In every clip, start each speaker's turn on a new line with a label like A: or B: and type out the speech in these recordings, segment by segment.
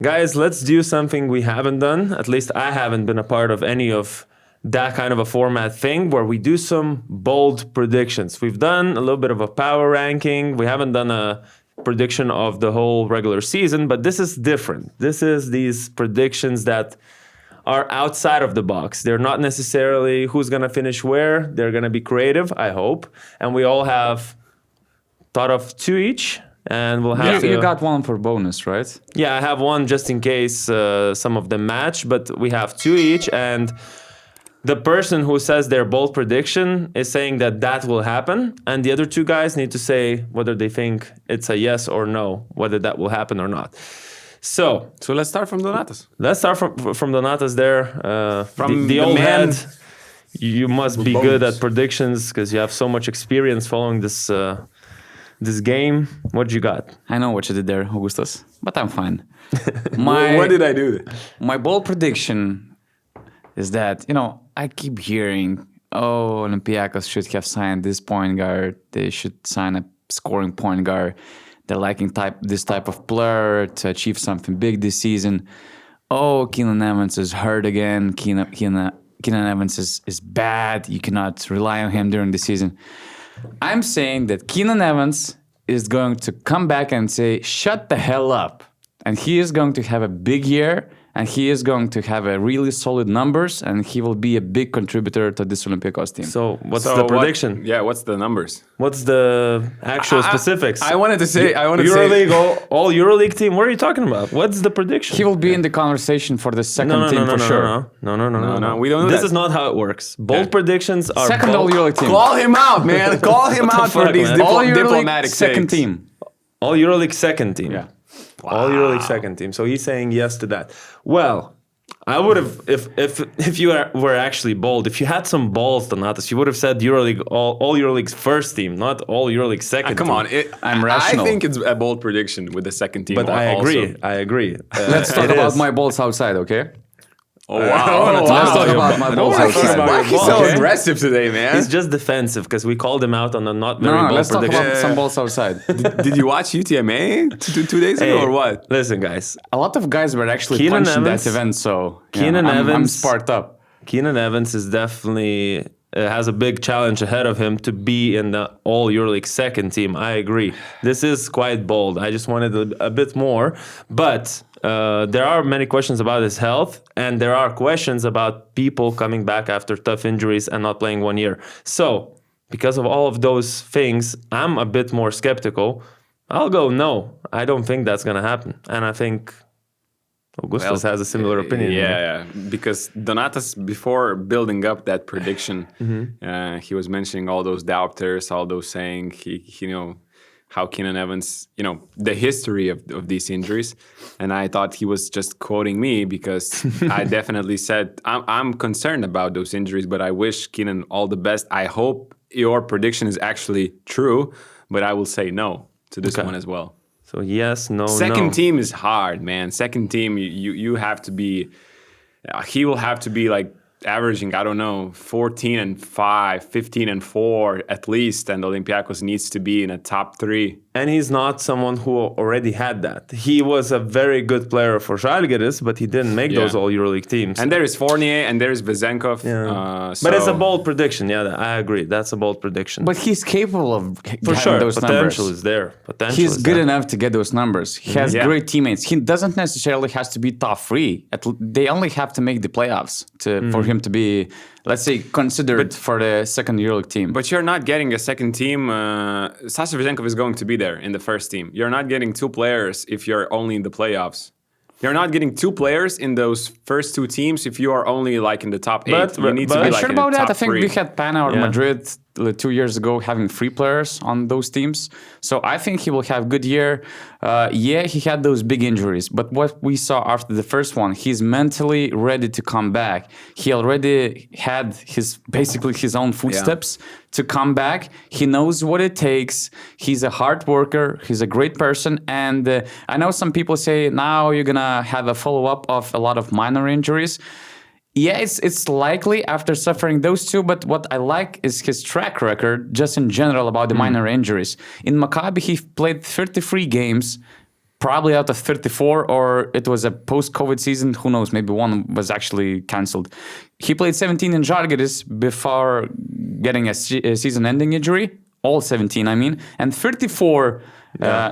A: Guys, let's do something we haven't done. At least I haven't been a part of any of that kind of a format thing where we do some bold predictions. We've done a little bit of a power ranking. We haven't done a prediction of the whole regular season, but this is different. This is these predictions that are outside of the box. They're not necessarily who's going to finish where. They're going to be creative, I hope. And we all have thought of two each. And we'll have
B: You got one for bonus, right?
A: Yeah, I have one just in case some of them match, but we have two each. And the person who says their bold prediction is saying that that will happen. And the other two guys need to say whether they think it's a yes or no, whether that will happen or not. So
C: let's start from Donatas.
A: Let's start from Donatas there.
C: From
A: the
C: the
A: old
C: man
A: head. You must be good at predictions because you have so much experience following this game. What you got?
B: I know what you did there, Augustus, but I'm fine.
C: What did I do?
B: My bold prediction is that, I keep hearing, Olympiacos should have signed this point guard. They should sign a scoring point guard. They're lacking this type of player to achieve something big this season. Keenan Evans is hurt again. Keenan Evans is bad. You cannot rely on him during the season. I'm saying that Keenan Evans is going to come back and say, shut the hell up. And he is going to have a big year, and he is going to have a really solid numbers, and he will be a big contributor to this Olympiacos team.
A: So what's the prediction?
C: What's the numbers?
A: What's the actual specifics?
C: I wanted to say...
A: EuroLeague, all EuroLeague team. What are you talking about? What's the prediction?
B: He will be in the conversation for the second team for sure.
A: No.
C: We don't do
A: This
C: that.
A: is not how it works. Bold predictions are
B: Second all
A: bold.
B: EuroLeague team.
C: Call him out, man. Call him out for
A: fuck,
C: these
A: man?
B: All EuroLeague
C: diplomatic
B: second
C: things.
B: team.
A: All EuroLeague second team.
B: Yeah.
A: All EuroLeague second team. So he's saying yes to that. Well, I would have, if you were actually bold, if you had some balls, Donatas, you would have said EuroLeague, all EuroLeague's first team, not all EuroLeague second
C: Come
A: team.
C: on.
B: I'm rational.
C: I think it's a bold prediction with the second team.
A: But I agree.
C: Also.
A: I agree.
B: Let's talk
A: It
B: about
A: is.
B: my balls outside, okay?
C: Oh, wow.
B: Let's talk about my balls outside.
C: Why he's so
A: Okay.
C: aggressive today, man?
A: He's just defensive because we called him out on a not very
B: No,
A: bold
B: let's talk
A: prediction.
B: about some balls outside.
C: Did you watch UTMA two days ago or what?
A: Listen, guys.
B: A lot of guys were actually
A: Keenan
B: punched in
A: Evans-
B: that event, so
A: Keenan
B: I'm
A: Evans-
B: sparked up.
A: Keenan Evans is definitely has a big challenge ahead of him to be in the all EuroLeague second team. I agree. This is quite bold. I just wanted a bit more, but there are many questions about his health, and there are questions about people coming back after tough injuries and not playing 1 year. So, because of all of those things, I'm a bit more skeptical. I'll go no. I don't think that's going to happen, and I think Augustus has a similar opinion.
C: Yeah, because Donatas, before building up that prediction, he was mentioning all those doubters, all those saying how Keenan Evans, the history of these injuries, and I thought he was just quoting me because I definitely said I'm concerned about those injuries, but I wish Keenan all the best. I hope your prediction is actually true, but I will say no to this one as well.
A: So yes, no,
C: Second team is hard, man. Second team, you have to be. He will have to be like averaging, I don't know, 14-5, 15-4 at least, and Olympiacos needs to be in a top 3.
A: And he's not someone who already had that. He was a very good player for Žalgiris, but he didn't make those all EuroLeague teams.
C: And there is Fournier, and there is Vezenkov.
A: But it's a bold prediction. Yeah, I agree. That's a bold prediction.
B: But he's capable of
A: for
B: getting
A: sure,
B: those
A: potential
B: numbers.
A: is there.
B: He's good enough to get those numbers. He has great teammates. He doesn't necessarily has to be top 3. They only have to make the playoffs for him to be, let's say, considered for the second EuroLeague team.
C: But you're not getting a second team. Sasha Vezenkov is going to be there in the first team. You're not getting 2 players if you're only in the playoffs. You're not getting 2 players in those first 2 teams if you are only like in the top 8. You need to be
B: I'm
C: like
B: sure
C: in the
B: about that.
C: top
B: I think
C: 3.
B: we had Pana or Madrid 2 years ago having 3 players on those teams. So I think he will have a good year. He had those big injuries, but what we saw after the first one, he's mentally ready to come back. He already had basically his own footsteps to come back. He knows what it takes. He's a hard worker. He's a great person. And I know some people say now you're going to have a follow-up of a lot of minor injuries. Yeah, it's likely after suffering those 2, but what I like is his track record just in general about the minor injuries. In Maccabi, he played 33 games, probably out of 34, or it was a post-COVID season. Who knows? Maybe one was actually cancelled. He played 17 in Žalgiris before getting a season-ending injury. All 17, I mean. And 34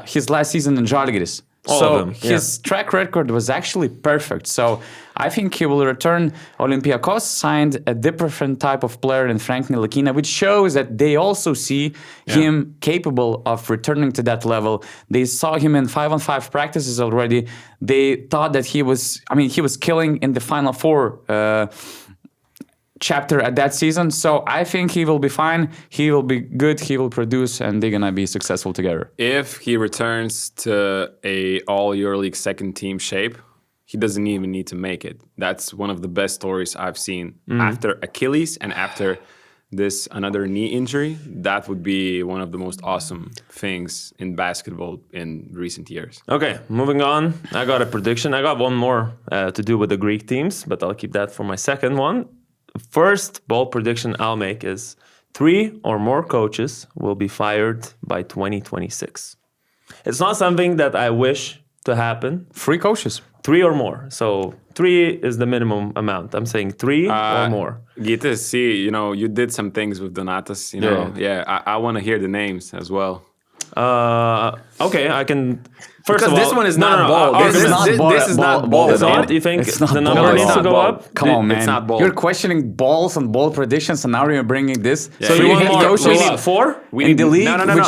B: his last season in Žalgiris. So his track record was actually perfect. So I think he will return. Olympiacos signed a different type of player in Frank Ntilikina, which shows that they also see him capable of returning to that level. They saw him in 5-on-5 practices already. They thought that he was killing in the Final Four chapter at that season. So I think he will be fine. He will be good. He will produce, and they're gonna be successful together.
C: If he returns to a all EuroLeague second team shape, he doesn't even need to make it. That's one of the best stories I've seen. After Achilles and after this another knee injury, that would be one of the most awesome things in basketball in recent years.
A: Okay, moving on. I got a prediction. I got one more to do with the Greek teams, but I'll keep that for my second one. First bold prediction I'll make is 3 or more coaches will be fired by 2026. It's not something that I wish to happen.
B: 3 coaches.
A: 3 or more. So 3 is the minimum amount. I'm saying 3 or more.
C: Gytis, see, you did some things with Donatas. I want to hear the names as well.
A: Okay, I can. First
C: because
A: of all,
C: this one is not bold. This is not bold at all.
A: Do you think
B: It's not
A: the number
B: bold.
A: needs to go up?
B: Come on, man.
C: It's not bold.
B: You're questioning balls and ball predictions, and now you're bringing this.
A: So
B: Three
A: you want
B: head
A: more?
B: coaches
A: We need 4
B: in the league,
C: No.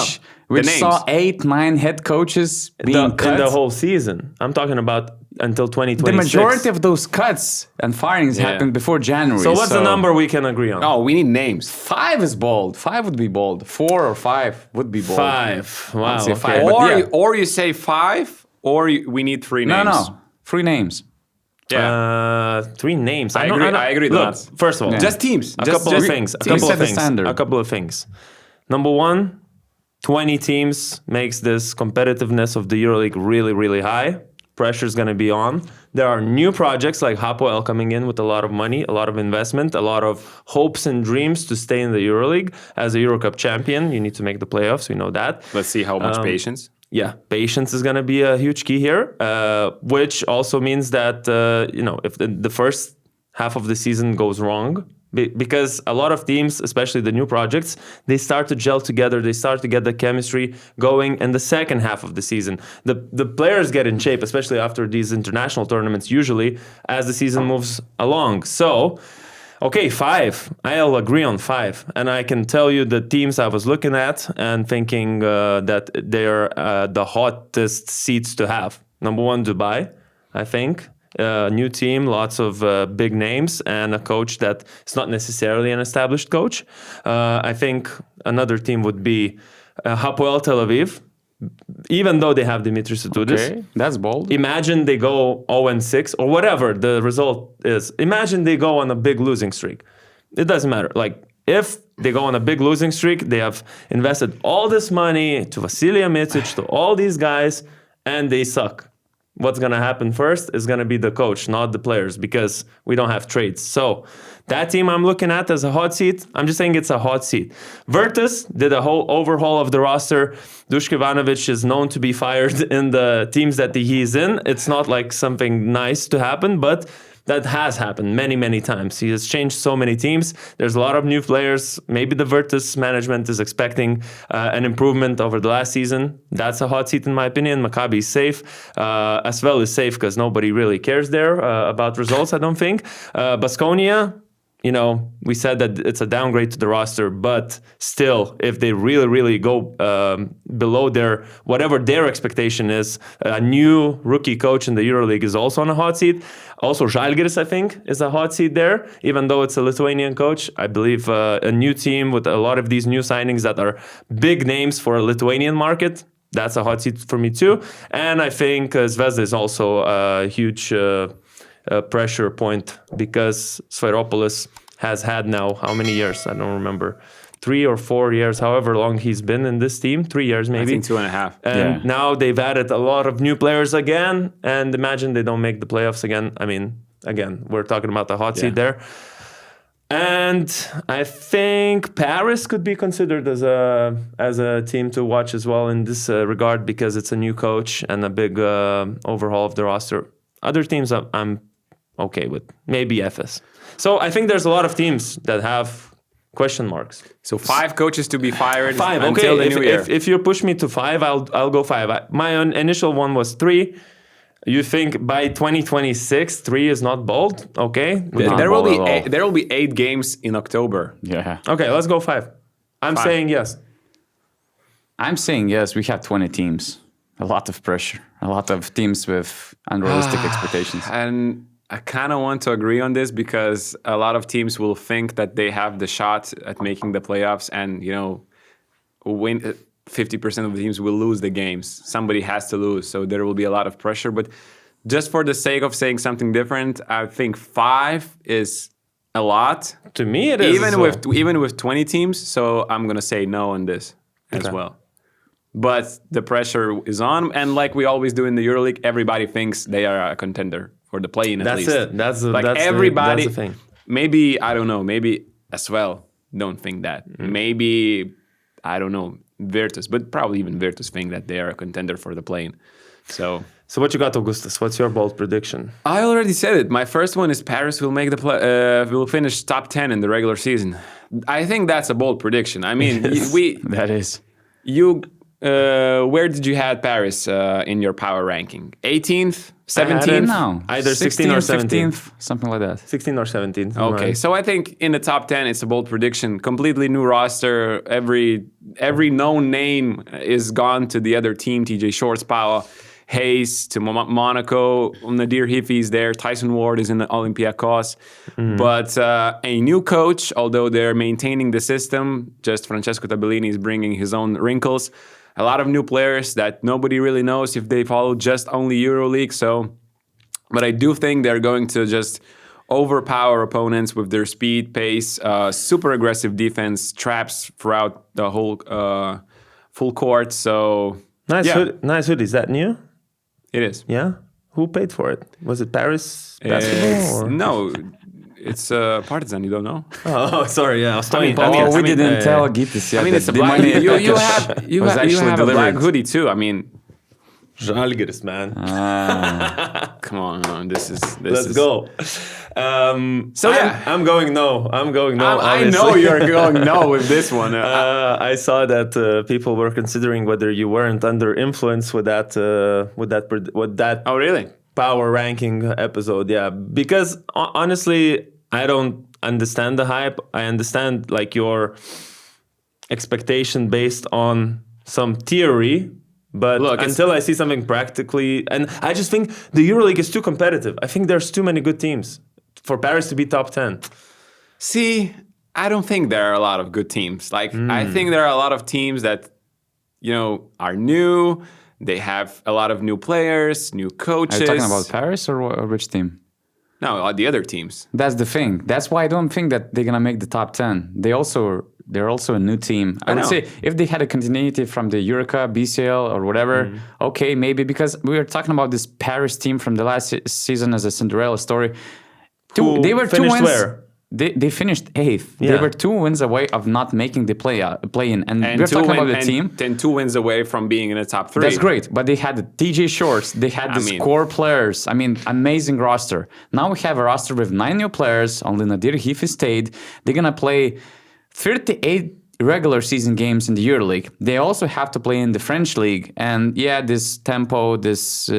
B: which
C: The
B: saw
C: names.
B: 8-9 head coaches being cut.
A: in the whole season. I'm talking about until 2026.
B: The majority of those cuts and firings happened before January.
A: So what's the number we can agree on?
C: Oh, we need names.
B: 5 is bold. 5 would be bold. 4 or 5 would be bold.
A: 5. Wow.
B: say
A: Okay.
B: 5, but
C: Or you say 5, or we need 3 names.
B: No. 3 names.
C: Yeah.
A: 3 names.
C: I agree.
A: Look,
C: Donuts.
A: first of all,
C: Just teams.
A: A
C: Just
A: couple of things.
B: teams set the standard.
A: A couple of things. Number 1, 20 teams makes this competitiveness of the EuroLeague really, really high. Pressure's going to be on. There are new projects like Hapoel coming in with a lot of money, a lot of investment, a lot of hopes and dreams to stay in the EuroLeague. As a Euro Cup champion, you need to make the playoffs. We know that.
C: Let's see how much patience.
A: Yeah, patience is going to be a huge key here, which also means that, if the first half of the season goes wrong, because a lot of teams, especially the new projects, they start to gel together. They start to get the chemistry going in the second half of the season. The players get in shape, especially after these international tournaments, usually as the season moves along. So, okay, 5. I'll agree on 5. And I can tell you the teams I was looking at and thinking that they're the hottest seats to have. Number 1, Dubai, I think. New team, lots of big names, and a coach that is not necessarily an established coach. I think another team would be Hapoel Tel Aviv, even though they have Dimitris Sotoudis.
B: Okay, that's bold.
A: Imagine they go 0-6 or whatever the result is. Imagine they go on a big losing streak. It doesn't matter. Like, if they go on a big losing streak, they have invested all this money to Vasilija Micic, to all these guys, and they suck. What's going to happen first is going to be the coach, not the players, because we don't have trades. So that team I'm looking at as a hot seat, I'm just saying it's a hot seat. Virtus did a whole overhaul of the roster. Duško Ivanović is known to be fired in the teams that he's in. It's not like something nice to happen, but that has happened many, many times. He has changed so many teams. There's a lot of new players. Maybe the Virtus management is expecting an improvement over the last season. That's a hot seat in my opinion. Maccabi is safe. As well is safe because nobody really cares there about results, I don't think. Baskonia, we said that it's a downgrade to the roster, but still, if they really, really go below whatever their expectation is, a new rookie coach in the EuroLeague is also on a hot seat. Also, Žalgiris, I think, is a hot seat there, even though it's a Lithuanian coach. I believe a new team with a lot of these new signings that are big names for a Lithuanian market. That's a hot seat for me too. And I think Zvezda is also a huge pressure point because Sfairopoulos has had now how many years? I don't remember. 3 or 4 years, however long he's been in this team. 3 years maybe.
C: I think 2.5.
A: And now they've added a lot of new players again. And imagine they don't make the playoffs again. I mean, again, we're talking about the hot seat there. And I think Paris could be considered as a team to watch as well in this regard because it's a new coach and a big overhaul of the roster. Other teams I'm okay with, maybe FS. So I think there's a lot of teams that have question marks.
C: So 5 coaches to be fired
A: Five,
C: until
A: okay.
C: the new year.
A: If you push me to 5, I'll go 5. My initial one was 3. You think by 2026 3 is not bold? Okay.
C: There will be 8 games in October.
B: Yeah.
A: Okay, let's go 5. I'm
C: 5.
A: saying yes.
B: I'm saying yes, we have 20 teams. A lot of pressure. A lot of teams with unrealistic expectations.
C: And I kind of want to agree on this because a lot of teams will think that they have the shot at making the playoffs and, win. 50% of the teams will lose the games. Somebody has to lose, so there will be a lot of pressure. But just for the sake of saying something different, I think 5 is a lot.
A: To me, it is.
C: Even with 20 teams, so I'm going to say no on this as well. But the pressure is on, and like we always do in the EuroLeague, everybody thinks they are a contender for the play-in at least.
A: That's it. That's
C: everybody.
A: That's the thing.
C: Maybe, I don't know, maybe as well don't think that. Maybe, I don't know, Virtus, but probably even Virtus think that they are a contender for the play-in. So
A: what you got, Augustus? What's your bold prediction?
C: I already said it. My first one is Paris will make will finish top 10 in the regular season. I think that's a bold prediction. I mean,
B: That is.
C: where did you have Paris in your power ranking? 18th, 17th?
B: No.
A: Either 16 or 17th.
B: 15th, something like that.
A: 16 or 17.
C: Okay, so I think in the top 10, it's a bold prediction. Completely new roster. Every known name is gone to the other team. TJ Shorts-Powell, Hayes to Monaco. Nadir Hifi is there. Tyson Ward is in the Olympiacos. But a new coach, although they're maintaining the system, just Francesco Tabellini is bringing his own wrinkles. A lot of new players that nobody really knows if they follow just only EuroLeague. But I do think they're going to just overpower opponents with their speed, pace, super aggressive defense, traps throughout the whole full court. So
A: Nice hoodie. Is that new?
C: It is.
A: Yeah. Who paid for it? Was it Paris Basketball? Or?
C: No, it's Partizan. You don't know?
A: Oh, sorry. Yeah, I was talking.
B: We didn't tell Gitis yet.
C: I mean, it's a
B: the
C: black.
B: money
C: You have a black hoodie too. I mean,
A: Žalgiris, man.
C: come on, this is.
A: Let's go. So I'm going no.
C: I know you're going no with this one.
A: I saw that people were considering whether you weren't under influence with that.
C: Oh, really?
A: Power ranking episode, yeah. Because honestly, I don't understand the hype. I understand like your expectation based on some theory. But
C: look,
A: until I see something practically, and I just think the EuroLeague is too competitive. I think there's too many good teams for Paris to be top 10.
C: See, I don't think there are a lot of good teams. Like, I think there are a lot of teams that, are new. They have a lot of new players, new coaches.
B: Are you talking about Paris or which team?
C: No, the other teams.
B: That's the thing. That's why I don't think that they're gonna make the top 10. They're also a new team. I would say if they had a continuity from the Eurica, BCL, or whatever, okay, maybe, because we were talking about this Paris team from the last season as a Cinderella story. They were 2 wins.
A: Where?
B: They finished 8th.
A: Yeah.
B: They were 2 wins away of not making the play-in. And we're talking about the team.
C: Then 2 wins away from being in the top 3.
B: That's great. But they had the TJ Shorts. They had the core players. I mean, amazing roster. Now we have a roster with 9 new players. Only Nadir Hifi stayed. They're going to play 38 regular season games in the EuroLeague. They also have to play in the French league. And yeah, this tempo, this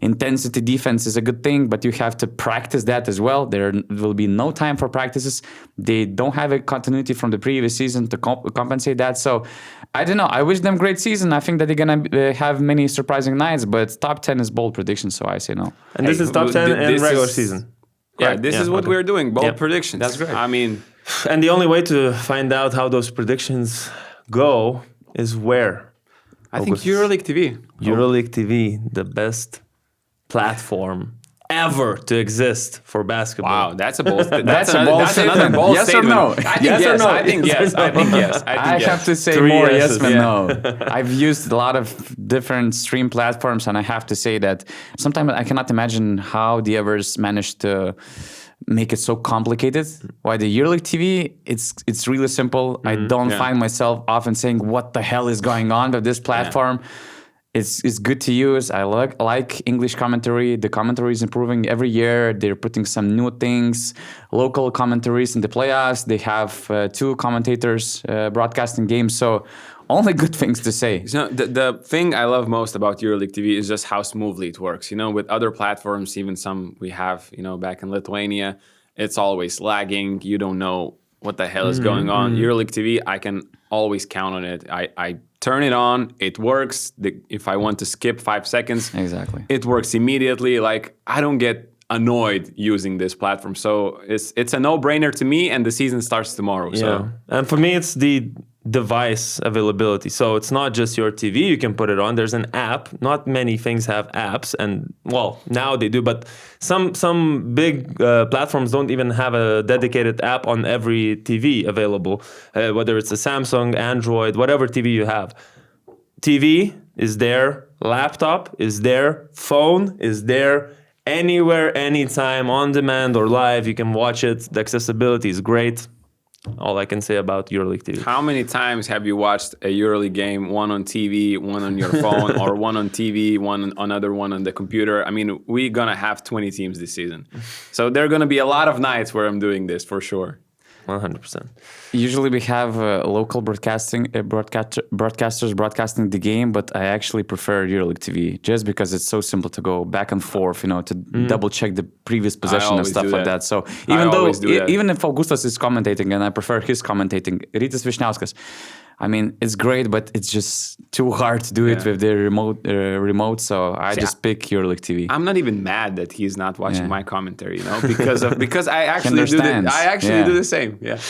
B: intensity defense is a good thing, but you have to practice that as well. There will be no time for practices. They don't have a continuity from the previous season to compensate that. So I don't know. I wish them great season. I think that they're going to have many surprising nights, but top 10 is bold prediction, so I say no.
A: And this is top 10 in regular season.
C: Yeah, this is what we're doing, bold predictions.
B: That's great.
C: I mean...
A: And the only way to find out how those predictions go is where?
C: I think EuroLeague TV.
A: EuroLeague TV, the best platform ever to exist for basketball.
C: Wow, that's a bold statement.
B: That's
C: another bold
B: yes
C: statement.
B: Or no?
C: I think yes. I think yes. I think yes.
B: I have to say
A: 3
B: more
A: yeses,
B: yes but no. I've used a lot of different stream platforms, and I have to say that sometimes I cannot imagine how the others managed to make it so complicated. Why the EuroLeague TV? It's really simple. I don't find myself often saying what the hell is going on with this platform. It's good to use. I like English commentary. The commentary is improving every year. They're putting some new things, local commentaries in the playoffs. They have 2 commentators broadcasting games. So only good things to say.
C: So the thing I love most about EuroLeague TV is just how smoothly it works. With other platforms, even some we have, back in Lithuania, it's always lagging. You don't know what the hell is going on. EuroLeague TV, I can always count on it. I turn it on, it works. If I want to skip 5 seconds,
B: Exactly.
C: it works immediately. Like, I don't get annoyed using this platform. So it's a no-brainer to me, and the season starts tomorrow.
A: Yeah.
C: So
A: And for me, it's the device availability. So it's not just your TV, you can put it on. There's an app. Not many things have apps, and well, now they do, but some big platforms don't even have a dedicated app on every TV available, whether it's a Samsung, Android, whatever TV you have. TV is there, laptop is there, phone is there, anywhere, anytime, on demand or live, you can watch it. The accessibility is great. All I can say about EuroLeague TV.
C: how many times have you watched a EuroLeague game, one on TV, one on your phone, or one on TV, another one on the computer? I mean, we're going to have 20 teams this season. So there are going to be a lot of nights where I'm doing this, for sure.
A: 100%.
B: Usually we have local broadcasters broadcasting the game, but I actually prefer EuroLeague TV just because it's so simple to go back and forth, to double check the previous possession and
C: always
B: stuff
C: do
B: like
C: that.
B: that. So even if Augustas is commentating and I prefer his commentating, Rytis Vyšniauskas, I mean, it's great, but it's just too hard to do it with the remote. So I just pick EuroLeague TV.
C: I'm not even mad that he's not watching my commentary, because I actually do the same. Yeah.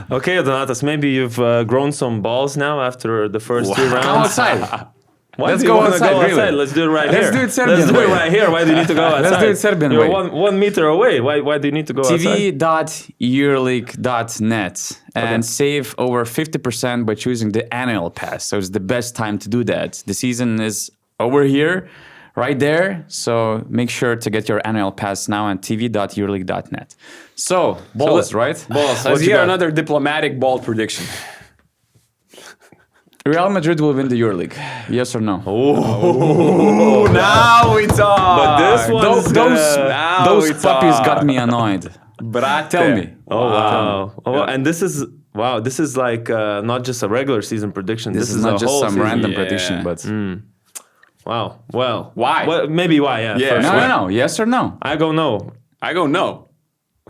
A: Okay, Donatas, maybe you've grown some balls now after the first 2 rounds.
B: Come outside.
A: Why
B: Let's
A: do you
B: go
A: wanna
B: outside, really.
A: Let's do it right
B: Let's
A: here.
B: do it Serbian
A: Let's do it
B: way.
A: right here. Why do you need to go outside?
B: Let's do it Serbian
A: You're
B: way.
A: 1 meter away. Why do you need to go outside?
B: tv.euroleague.net and save over 50% by choosing the annual pass. So it's the best time to do that. The season is over here, right there. So make sure to get your annual pass now on tv.euroleague.net. So, balls, right?
A: Balls.
C: Let's hear another diplomatic bold prediction.
B: Real Madrid will win the EuroLeague. Yes or no?
C: Oh, now we talk.
A: But this one's
B: Those puppies got me annoyed.
C: Brate.
B: Tell me.
A: Oh wow! And this is like not just a regular season prediction.
B: This is
A: a
B: not just
A: whole
B: some
A: season.
B: random prediction, but
A: Wow. Well,
C: Why?
A: Well, maybe why? Yeah. first.
B: no. Yes or no?
A: I go no.
C: I go no.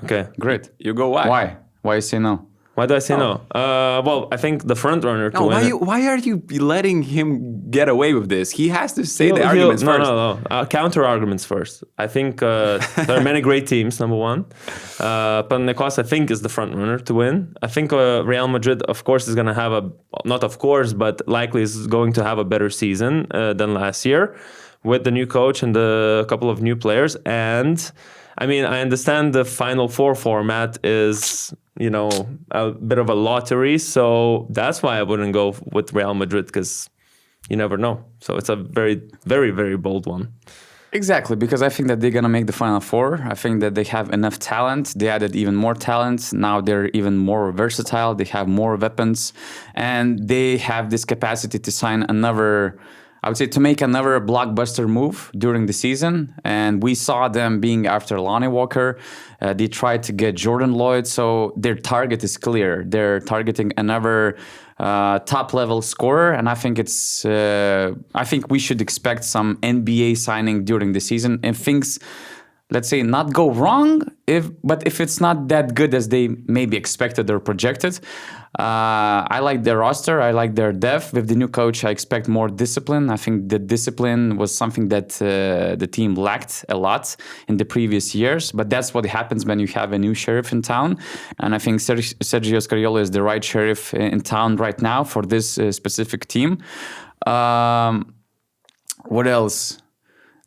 A: Okay.
B: Great.
C: You go why?
B: Why? Why you say no?
A: Why do I say no? Well, I think the front runner to
C: No,
A: win.
C: why are you letting him get away with this? He has to say the arguments first.
A: No. Counter arguments first. I think there are many great teams. Number one, Panathinaikos I think is the front runner to win. I think Real Madrid, of course, is going to have but likely is going to have a better season than last year with the new coach and a couple of new players. And I mean, I understand the Final Four format is, a bit of a lottery. So that's why I wouldn't go with Real Madrid, because you never know. So it's a very, very, very bold one.
B: Exactly, because I think that they're going to make the Final Four. I think that they have enough talent. They added even more talent. Now they're even more versatile. They have more weapons. And they have this capacity to sign to make another blockbuster move during the season. And we saw them being after Lonnie Walker. They tried to get Jordan Lloyd. So their target is clear. They're targeting another top-level scorer. And I think I think we should expect some NBA signing during the season. And things, let's say, not go wrong, but if it's not that good as they maybe expected or projected. I like their roster. I like their depth. With the new coach, I expect more discipline. I think the discipline was something that the team lacked a lot in the previous years. But that's what happens when you have a new sheriff in town. And I think Sergio Scariolo is the right sheriff in town right now for this specific team. What else?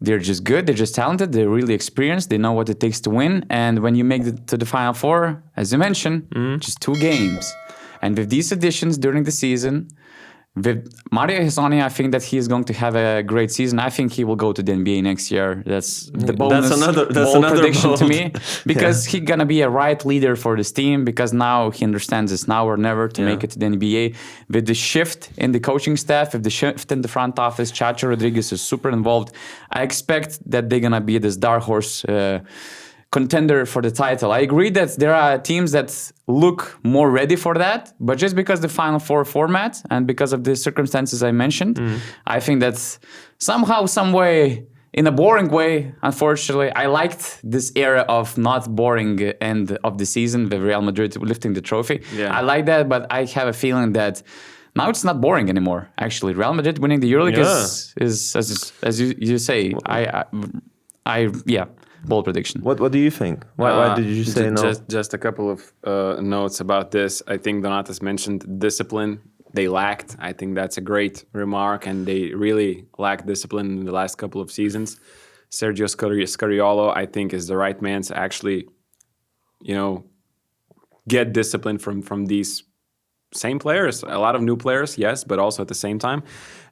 B: They're just good. They're just talented. They're really experienced. They know what it takes to win. And when you make it to the Final Four, as you mentioned, just 2 games. And with these additions during the season, with Mario Hezonja, I think that he's going to have a great season. I think he will go to the NBA next year. That's the bonus
A: that's
B: bold
A: another
B: prediction
A: bold.
B: to me, because he's gonna be a right leader for this team, because now he understands it's now or never to make it to the NBA. With the shift in the coaching staff, with the shift in the front office, Chacho Rodriguez is super involved. I expect that they're gonna be this dark horse contender for the title. I agree that there are teams that look more ready for that, but just because the Final Four format and because of the circumstances I mentioned, I think that's somehow, some way, in a boring way, unfortunately, I liked this era of not boring end of the season with Real Madrid lifting the trophy.
C: Yeah.
B: I like that, but I have a feeling that now it's not boring anymore. Actually, Real Madrid winning the EuroLeague is as you say. Bold prediction.
A: What do you think? Why did you say no?
C: Just a couple of notes about this. I think Donatas mentioned discipline. They lacked. I think that's a great remark, and they really lacked discipline in the last couple of seasons. Sergio Scariolo, I think, is the right man to actually, get discipline from these same players. A lot of new players, yes, but also at the same time.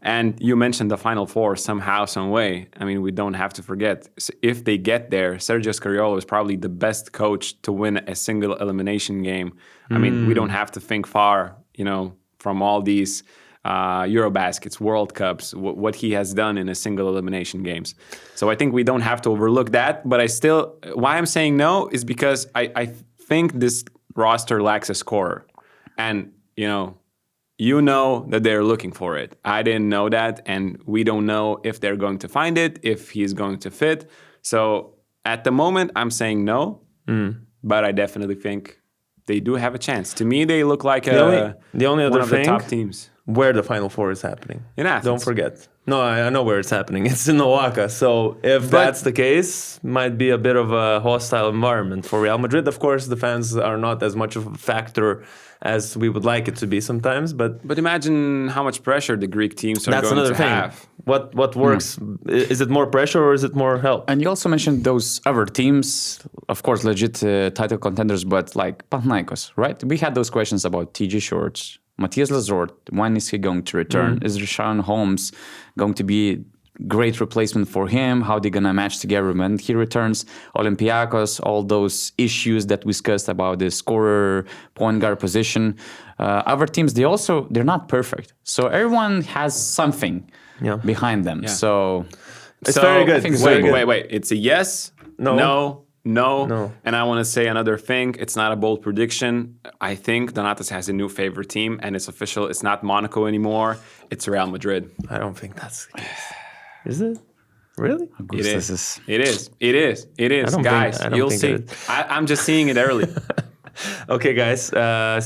C: And you mentioned the Final Four somehow, some way. I mean, we don't have to forget, if they get there, Sergio Scariolo is probably the best coach to win a single elimination game. I mean, we don't have to think far, from all these Eurobaskets, World Cups, what he has done in a single elimination games. So I think we don't have to overlook that. But why I'm saying no is because I think this roster lacks a scorer. And, you know that they're looking for it. I didn't know that, and we don't know if they're going to find it, if he's going to fit. So at the moment, I'm saying no, but I definitely think they do have a chance. To me, they look like
A: the only other
C: one of the
A: thing,
C: top teams.
A: Where the Final Four is happening.
C: In Athens.
A: Don't forget. No, I know where it's happening. It's in Oaxaca. So if that's the case, might be a bit of a hostile environment for Real Madrid. Of course, the fans are not as much of a factor as we would like it to be sometimes. But
C: imagine how much pressure the Greek teams are
A: that's
C: going
A: another
C: to
A: thing.
C: have.
A: What works? Is it more pressure or is it more help?
B: And you also mentioned those other teams, of course, legit title contenders, but like Panathinaikos, right? We had those questions about TJ Shorts, Matthias Lazort. When is he going to return? Is Richaun Holmes going to be great replacement for him? How they gonna match together when he returns? Olympiacos, all those issues that we discussed about the scorer, point guard position. Other teams, they're not perfect. So everyone has something behind them.
C: Yeah.
B: So
A: it's very good.
B: I think it's
C: Wait. It's a yes, no. And I want to say another thing. It's not a bold prediction. I think Donatas has a new favorite team, and it's official. It's not Monaco anymore. It's Real Madrid.
A: I don't think that's the case. Is it? Really?
C: It is. Guys, you'll see. I'm just seeing it early.
A: Okay, guys.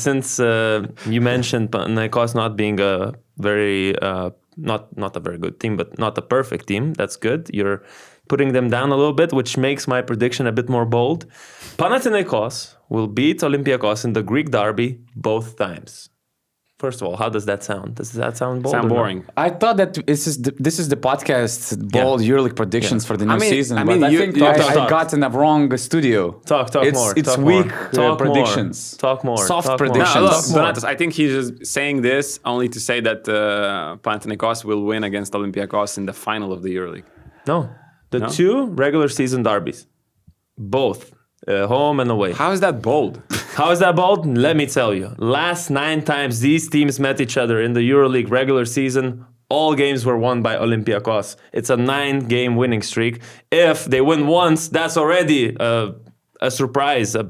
A: Since you mentioned Panathinaikos not being a very not a very good team, but not a perfect team, that's good. You're putting them down a little bit, which makes my prediction a bit more bold. Panathinaikos will beat Olympiacos in the Greek derby both times. First of all, how does that sound? Does that sound bold?
C: Sound boring.
B: I thought that this is the podcast bold EuroLeague predictions for the new season. But I think I got in the wrong studio.
A: Talk more.
B: It's
A: talk
B: weak
A: more.
B: predictions.
A: Talk more.
B: Soft
A: talk
B: predictions.
A: More.
C: No,
A: Talk more.
C: Donatas, I think he's just saying this only to say that Panathinaikos will win against Olympiacos in the final of the EuroLeague.
A: No. The two regular season derbies. Both. Home and away.
C: How is that bold?
A: How is that bold? Let me tell you. Last 9 times these teams met each other in the EuroLeague regular season, all games were won by Olympiacos. It's a 9-game winning streak. If they win once, that's already a surprise, a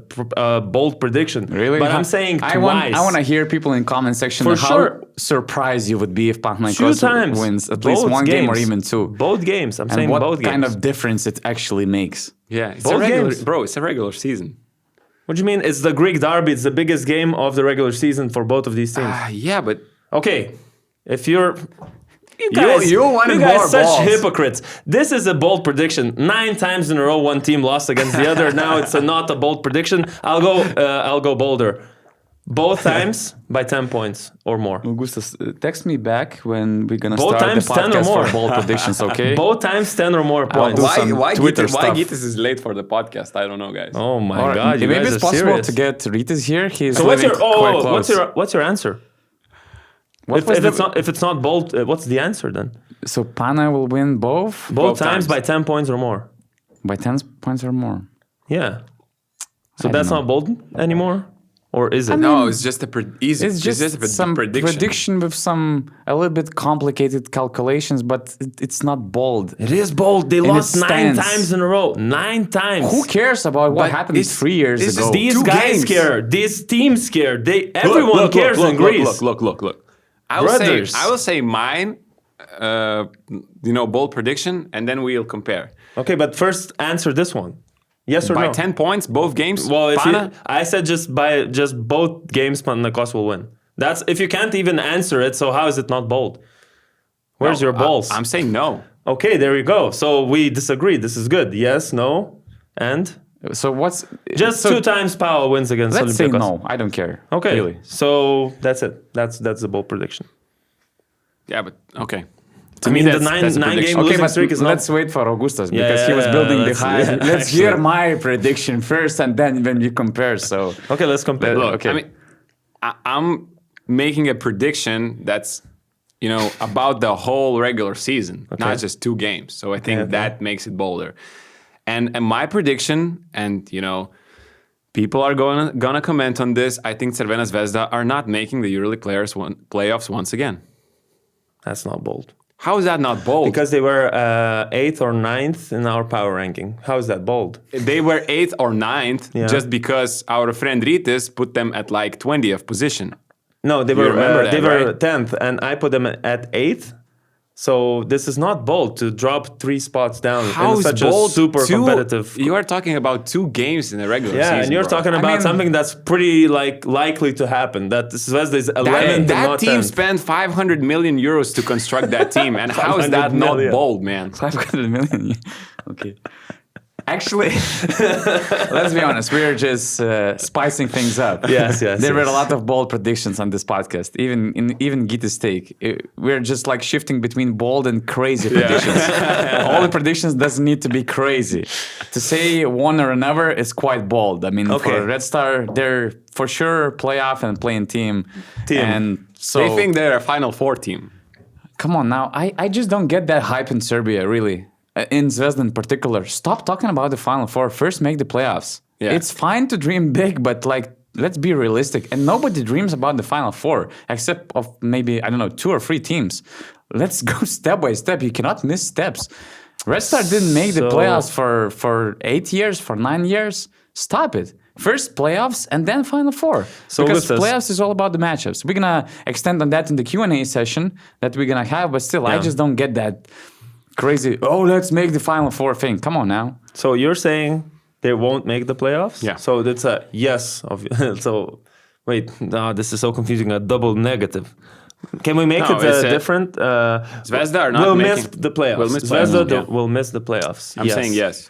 A: bold prediction.
B: Really?
A: But I'm saying twice.
B: I want to hear people in comment section
A: For
B: how
A: sure.
B: surprised you would be if
A: 2
B: Panathinaikos
A: times.
B: wins at least
A: Both
B: one game or
A: games.
B: even 2.
A: Both games. I'm
B: And
A: saying
B: what
A: both games.
B: kind of difference it actually makes.
C: Yeah, it's
A: Both
C: a regular,
A: games.
C: bro. It's a regular season.
A: What do you mean? It's the Greek derby. It's the biggest game of the regular season for both of these teams.
C: Yeah, but
A: Okay, if you guys,
B: you wanted
A: guys
B: more
A: such
B: balls.
A: hypocrites. This is a bold prediction. 9 times in a row, one team lost against the other. Now it's not a bold prediction. I'll go bolder. Both times by 10 points or more.
B: Augustus, text me back when we're gonna
A: Both
B: start
A: times
B: the
A: 10 or
B: podcast
A: more.
B: for bold predictions. Okay.
A: Both times 10 or more points.
B: do some Twitter stuff.
C: Gitas is late for the podcast? I don't know, guys.
A: Oh my
B: All right,
A: God! You
B: maybe
A: guys
B: it's
A: are
B: possible
A: serious.
B: to get Ritas here. He's
A: So what's
B: living quite close.
A: what's your answer? If it's not bold, what's the answer then?
B: So Pana will win both
A: Both times by 10 points or more.
B: by 10 points or more.
A: Yeah. So
B: I
A: that's
B: don't
A: not bold anymore, or is it?
C: No, it's just easy.
B: It's just
C: a
B: some prediction with some a little bit complicated calculations, but it's not bold.
A: It is bold. They
B: And
A: lost
B: it
A: 9
B: stands.
A: times in a row. 9 times.
B: Who cares about what
C: But
B: happened
C: it's-
B: 3 years
C: it's
B: ago?
C: just
A: These
C: 2
A: guys
C: games.
A: care. This team's care. Everyone cares in Greece.
C: Look.
A: Brothers.
C: I will say mine. Bold prediction, and then we'll compare.
A: Okay, but first answer this one. Yes or
C: By
A: no?
C: 10 points, both games.
A: Well,
C: Pana,
A: I said just both games, Panathinaikos will win. That's if you can't even answer it. So how is it not bold? Where's your balls?
C: I'm saying no.
A: Okay, there you go. So we disagree. This is good. Yes, no, and
B: So what's
A: just
B: so
A: 2 times Pau wins against
B: Let's say
A: Olympiacos.
B: no. I don't care.
A: Okay,
B: Really.
A: so that's it. That's the bold prediction.
C: Yeah, but okay.
A: I mean, the
C: that's a
A: nine
C: prediction.
A: game
B: Okay,
A: losing
B: but
A: streak is not.
B: let's wait for Augustus because he was
A: yeah,
B: building the
A: let's-
B: high.
A: yeah,
B: Let's
A: actually.
B: hear my prediction first, and then when we compare. So
A: Okay, let's compare.
C: Look,
A: Okay.
C: I mean, I'm making a prediction that's, about the whole regular season, not just 2 games. So I think
A: okay.
C: that makes it bolder. And my prediction, and people are gonna comment on this. I think Crvena Zvezda are not making the EuroLeague playoffs once again.
A: That's not bold.
C: How is that not bold?
A: Because they were 8th or 9th in our power ranking. How is that bold?
C: They were 8th or 9th
A: Yeah.
C: just because our friend Ritis put them at like 20th position.
A: No, they
C: You
A: were
C: remember that,
A: they were
C: right?
A: 10th, and I put them at 8th. So this is not bold to drop 3 spots down
C: How
A: in
C: is
A: such
C: bold
A: a super competitive.
C: You are talking about 2 games in the regular
A: Yeah,
C: season.
A: and you're
C: bro.
A: talking about
B: mean-
A: something that's pretty likely to happen. That Zvezda is 11th and
C: That
A: not
C: team
A: 10th.
C: spent 500 million euros to construct that team, and how is
A: 500
C: that not
A: million.
C: bold, man?
B: 500 million. Okay. Actually, let's be honest. We're just spicing things up.
A: Yes.
B: There were a lot of bold predictions on this podcast. Even Gita's take, we're just like shifting between bold and crazy predictions. All the predictions doesn't need to be crazy. To say one or another is quite bold. I mean,
A: Okay.
B: for Red Star, they're for sure playoff and playing team. And so
C: They think they're a Final Four team.
B: come on now. I just don't get that hype in Serbia, really. In Zvezda in particular. Stop talking about the Final Four. First, make the playoffs.
C: Yeah.
B: It's fine to dream big, but like, let's be realistic. And nobody dreams about the Final Four, except of maybe, I don't know, 2 or 3 teams. Let's go step by step. You cannot miss steps. Red Star didn't make the
A: So-
B: playoffs for 8 years, for 9 years. Stop it. First playoffs and then Final Four.
A: So
B: because
A: with this-
B: playoffs is all about the matchups. We're gonna extend on that in the Q&A session that we're gonna have, but still, I
A: Yeah.
B: just don't get that crazy. Oh, let's make the Final Four thing. Come on now.
A: So you're saying they won't make the playoffs?
C: Yeah.
A: So that's a yes. So wait, no, this is so confusing. A double negative. Can we make
C: No,
A: it
C: it's a-
A: different?
C: Zvezda are not
A: will
C: making-
A: miss the playoffs.
C: will miss
A: Zvezda
C: playoffs, yeah.
A: will miss the playoffs.
C: I'm saying yes.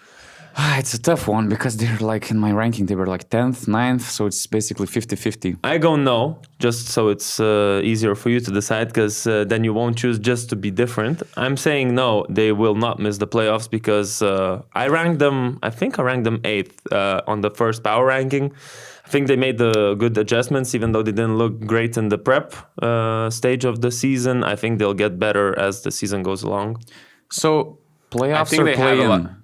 B: It's a tough one because they're like in my ranking, they were like 10th, 9th, so it's basically 50-50.
A: I go no, just so it's easier for you to decide, because then you won't choose just to be different. I'm saying no, they will not miss the playoffs because I ranked them 8th on the first power ranking. I think they made the good adjustments, even though they didn't look great in the prep stage of the season. I think they'll get better as the season goes along.
B: So playoffs
C: think
B: or
C: they have a
B: play-in?
C: lot-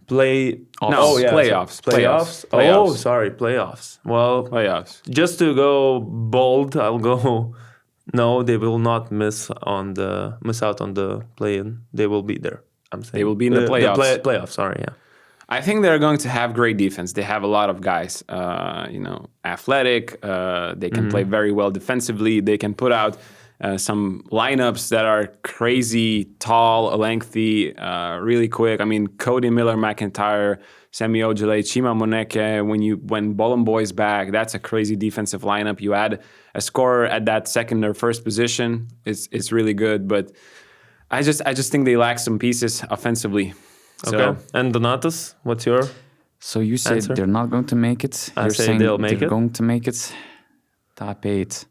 A: Oh, yeah,
C: playoffs.
A: Playoffs. Oh,
C: Playoffs.
A: sorry, playoffs. Well,
C: Playoffs.
A: just to go bold, I'll go. No, they will not miss out on the play-in. They will be there. I'm saying
C: They will be in the playoffs.
A: Playoffs. Sorry, yeah.
C: I think they're going to have great defense. They have a lot of guys, athletic. They can play very well defensively. They can put out some lineups that are crazy, tall, lengthy, really quick. I mean, Cody Miller, McIntyre, Semi Ojale, Chima Moneke. When Bolomboy is back, that's a crazy defensive lineup. You add a scorer at that second or first position. It's really good, but I just think they lack some pieces offensively. So,
A: Okay. And Donatas, what's your?
B: So you said
A: Answer?
B: they're not going to make it.
A: I
B: You're
A: say
B: saying
A: they'll make
B: they're
A: it.
B: going to make it. Top 8.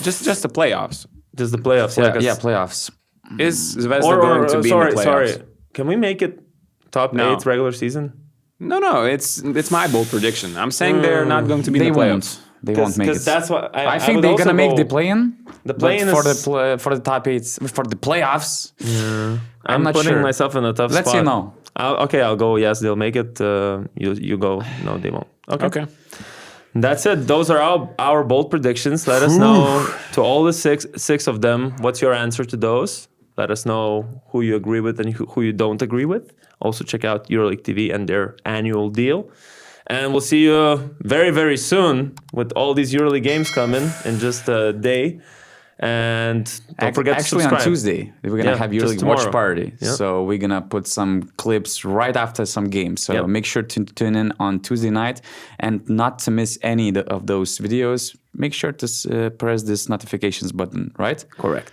C: just the playoffs.
A: Just the playoffs, yeah. 'cause-
B: Yeah, playoffs.
C: Is Zvezda going to be in the playoffs?
A: sorry. Can we make it top
C: No.
A: 8 regular season?
C: No, it's my bold prediction. I'm saying they're not going to be
B: They
C: in the
B: won't.
C: playoffs.
B: They won't make it.
A: Because that's what
B: I think
A: would
B: they're
A: also
B: gonna make
A: go-
B: the play-in.
A: The
B: but
A: play-in
B: for
A: is-
B: for the top 8, for the playoffs.
A: I'm
B: not
A: putting
B: sure.
A: myself in a tough
B: Let's
A: spot.
B: see now.
A: I'll go. Yes, they'll make it. You go. No, they won't.
C: Okay.
A: That's it. Those are our bold predictions. Let us know to all the six of them. What's your answer to those? Let us know who you agree with and who you don't agree with. Also check out EuroLeague TV and their annual deal. And we'll see you very, very soon with all these EuroLeague games coming in just a day. And don't forget to
B: Actually,
A: subscribe.
B: on Tuesday, we're gonna have
A: just
B: EuroLeague watch
A: tomorrow.
B: party.
A: Yeah.
B: So we're gonna put some clips right after some games. So
A: Yep.
B: make sure to tune in on Tuesday night and not to miss any of those videos. Make sure to press this notifications button, right?
A: Correct.